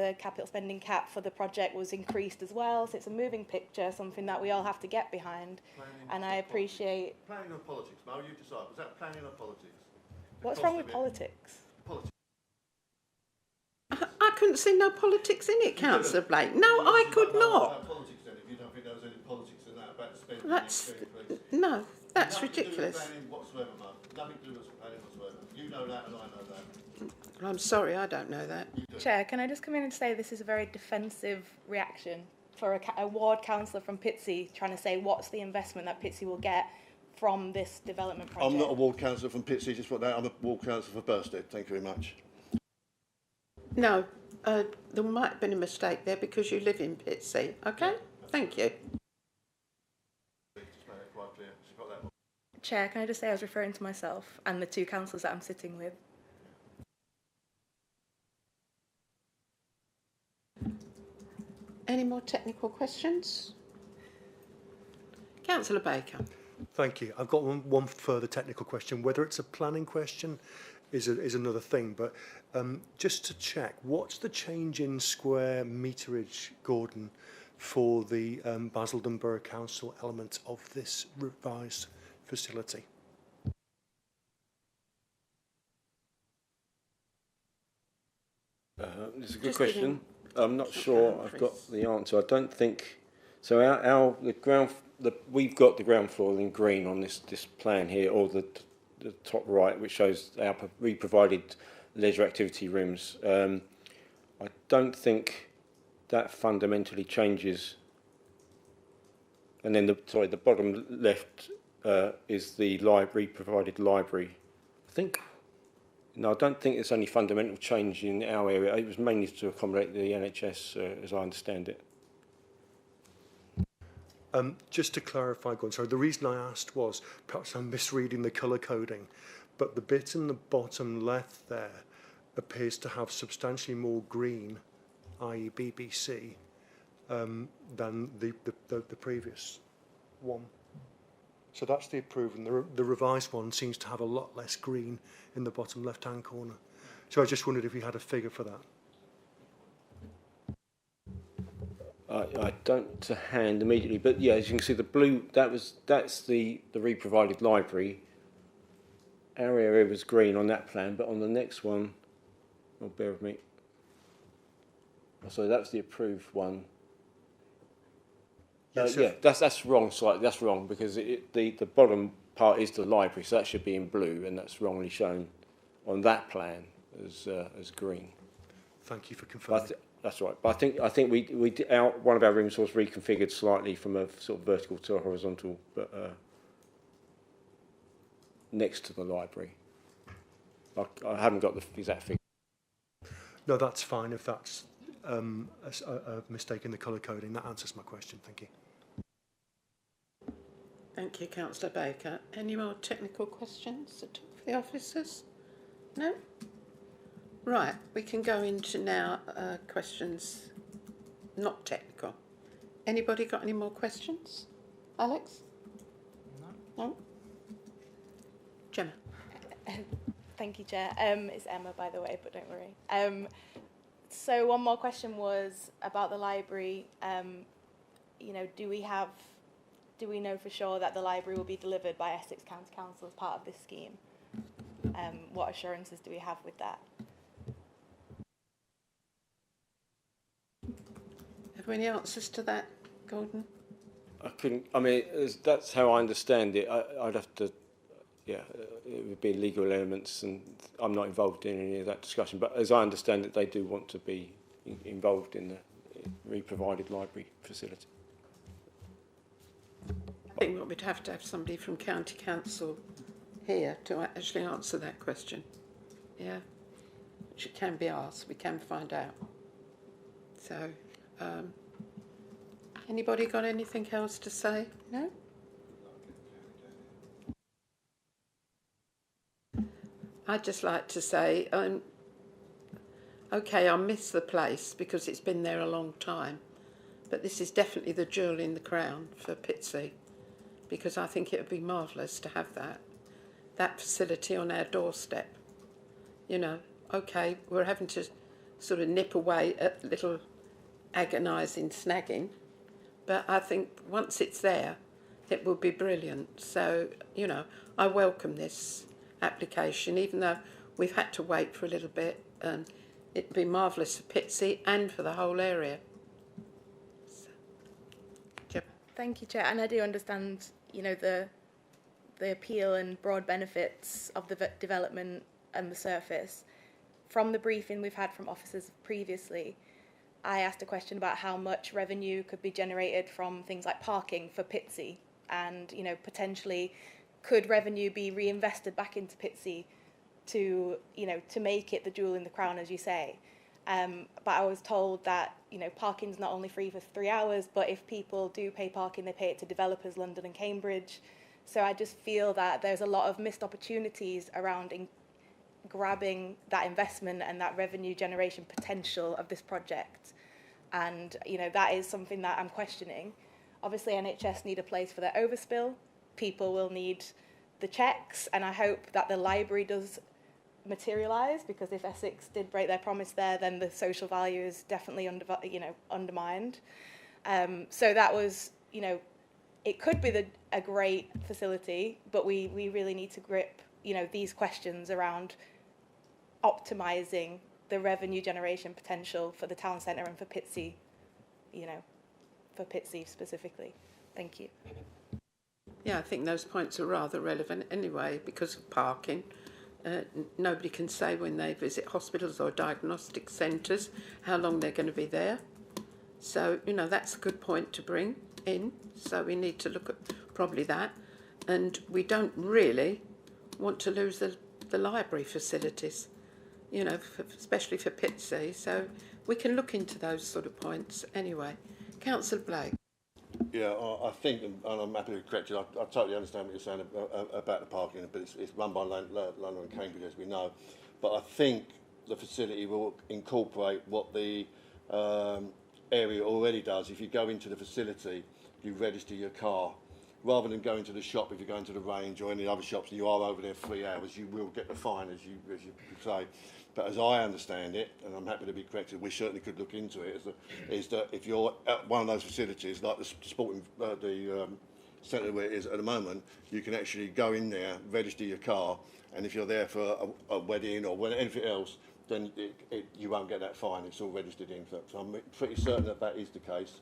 for the project was increased as well. So it's a moving picture, something that we all have to get behind. And I appreciate... Planning or politics? Mo, you decide. Was that planning or politics? What's wrong with politics? Politics. I couldn't see no politics in it, Councillor Blake. No, I could not. Politics then, if you don't think there was any politics in that about the spending. No, that's ridiculous. Nothing to do with planning whatsoever, Mo. Nothing to do with planning whatsoever. You know that and I know that. I'm sorry, I don't know that. Chair, can I just come in and say this is a very defensive reaction for a ward councillor from Pitsea trying to say what's the investment that Pitsea will get from this development project? I'm not a ward councillor from Pitsea, just put that. I'm a ward councillor for Bursted. Thank you very much. No, there might have been a mistake there because you live in Pitsea. Okay, thank you. Just make that quite clear. She's got that. Chair, can I just say I was referring to myself and the two councillors that I'm sitting with. Any more technical questions? Councillor Baker. Thank you. I've got one further technical question. Whether it's a planning question is another thing, but just to check, what's the change in square meterage, Gordon, for the Basildon Borough Council element of this revised facility? It's a good question. I'm not sure I've got the answer. I don't think so. We've got the ground floor in green on this plan here, or the top right, which shows our re-provided leisure activity rooms. I don't think that fundamentally changes. And then the bottom left is the provided library. No, I don't think it's any fundamental change in our area. It was mainly to accommodate the NHS, as I understand it. Just to clarify, Gordon, sorry, the reason I asked was, perhaps I'm misreading the colour coding, but the bit in the bottom left there appears to have substantially more green, i.e. BBC, than the previous one. So that's the approved, and the revised one seems to have a lot less green in the bottom left-hand corner. So I just wondered if we had a figure for that. I don't to hand immediately, but yeah, as you can see, the blue, that's the re-provided library. Our area was green on that plan, but on the next one, oh, bear with me. So that's the approved one. Yes, Yeah, that's wrong slightly. That's wrong because the bottom part is the library, so that should be in blue, and that's wrongly shown on that plan as green. Thank you for confirming. That's right. But I think one of our rooms was reconfigured slightly from a sort of vertical to a horizontal, but next to the library. I haven't got the exact figure. No, that's fine. If that's a mistake in the colour coding, that answers my question. Thank you. Thank you, Councillor Baker. Any more technical questions at all for the officers? No? Right, we can go into now questions not technical. Anybody got any more questions? Alex? No. No? Gemma? Thank you, Chair. It's Emma, by the way, but don't worry. So one more question was about the library. You know, do we know for sure that the library will be delivered by Essex County Council as part of this scheme? What assurances do we have with that? Have we any answers to that, Gordon? I couldn't. I mean, that's how I understand it. I'd have to. Yeah, it would be legal elements, and I'm not involved in any of that discussion. But as I understand it, they do want to be involved in the re-provided library facility. I think we'd have to have somebody from County Council here to actually answer that question. Yeah, which it can be asked. We can find out. So, anybody got anything else to say? No? I'd just like to say, okay, I miss the place because it's been there a long time, but this is definitely the jewel in the crown for Pitsea, because I think it would be marvellous to have that facility on our doorstep. You know, okay, we're having to sort of nip away at little agonising snagging, but I think once it's there, it will be brilliant. So, you know, I welcome this application, even though we've had to wait for a little bit. It'd be marvellous for Pitsea and for the whole area. So, Thank you, Chair. And I do understand, you know, the appeal and broad benefits of the development and the surface. From the briefing we've had from officers previously, I asked a question about how much revenue could be generated from things like parking for Pitsea, and, you know, potentially could revenue be reinvested back into Pitsea to, you know, to make it the jewel in the crown, as you say. But I was told that, you know, parking's not only free for 3 hours, but if people do pay parking, they pay it to developers, London and Cambridge. So I just feel that there's a lot of missed opportunities around grabbing that investment and that revenue generation potential of this project. And, you know, that is something that I'm questioning. Obviously, NHS need a place for their overspill. People will need the checks, and I hope that the library does materialise, because if Essex did break their promise there, then the social value is definitely undermined. So that was, you know, it could be a great facility, but we really need to grip, you know, these questions around optimising the revenue generation potential for the town centre and for Pitsea, you know, for Pitsea specifically. Thank you. yeah, I think those points are rather relevant anyway, because of parking. Nobody can say when they visit hospitals or diagnostic centres how long they're going to be there. So, you know, that's a good point to bring in. So we need to look at probably that. And we don't really want to lose the library facilities, you know, especially for Pitsea. So we can look into those sort of points anyway. Councillor Blake. Yeah, I think, and I'm happy to correct you, I totally understand what you're saying about the parking, but it's run by London and Cambridge, as we know. But I think the facility will incorporate what the area already does. If you go into the facility, you register your car. Rather than going to the shop, if you're going to the range or any other shops and you are over there 3 hours, you will get the fine, as you say. But as I understand it, and I'm happy to be corrected, we certainly could look into it, is that if you're at one of those facilities, like the sporting centre where it is at the moment, you can actually go in there, register your car, and if you're there for a wedding or anything else, then you won't get that fine. It's all registered in. So I'm pretty certain that that is the case.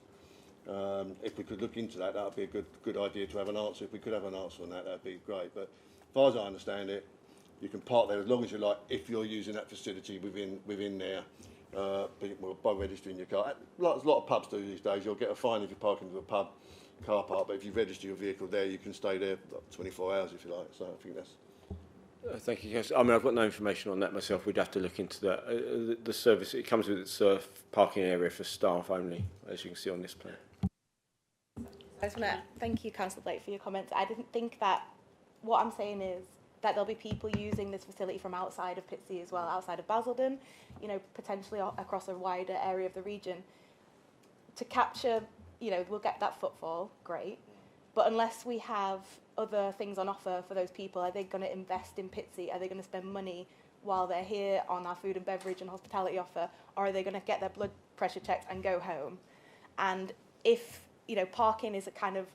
If we could look into that, that would be a good idea to have an answer. If we could have an answer on that, that would be great. But as far as I understand it, you can park there as long as you like, if you're using that facility within there, by registering your car. There's a lot of pubs do these days. You'll get a fine if you park into a pub car park, but if you register your vehicle there, you can stay there 24 hours if you like. So I think that's... Thank you, Councillor. I mean, I've got no information on that myself. We'd have to look into that. The service, it comes with its parking area for staff only, as you can see on this plan. I just want to thank you, Councillor Blake, for your comments. I didn't think that, what I'm saying is that there'll be people using this facility from outside of Pitsea as well, outside of Basildon, you know, potentially across a wider area of the region. To capture, you know, we'll get that footfall, great, but unless we have other things on offer for those people, are they going to invest in Pitsea? Are they going to spend money while they're here on our food and beverage and hospitality offer, or are they going to get their blood pressure checked and go home? And if, you know, parking is a kind of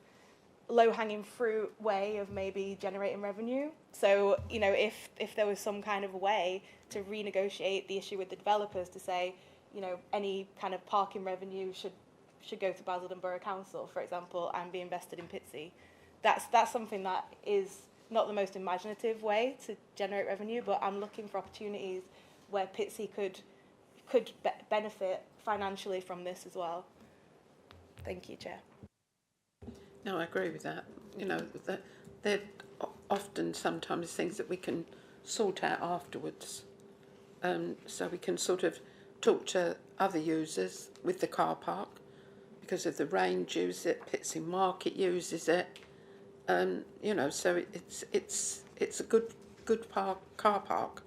low-hanging fruit way of maybe generating revenue. So, you know, if there was some kind of way to renegotiate the issue with the developers to say, you know, any kind of parking revenue should go to Basildon Borough Council, for example, and be invested in Pitsea. That's something that is not the most imaginative way to generate revenue, but I'm looking for opportunities where Pitsea could benefit financially from this as well. Thank you, Chair. No, I agree with that. You know, they're often sometimes things that we can sort out afterwards. So we can sort of talk to other users with the car park, because of the range use it, Pitsea Market uses it. You know, so it's a good car park.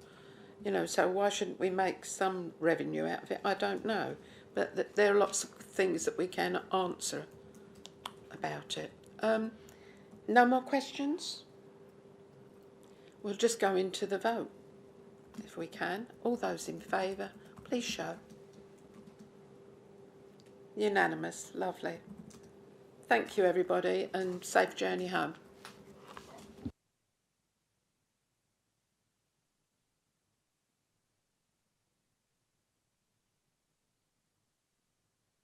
You know, so why shouldn't we make some revenue out of it? I don't know, but there are lots of things that we can answer about it. No more questions? We'll just go into the vote, if we can. All those in favour, please show. Unanimous, lovely. Thank you everybody, and safe journey home.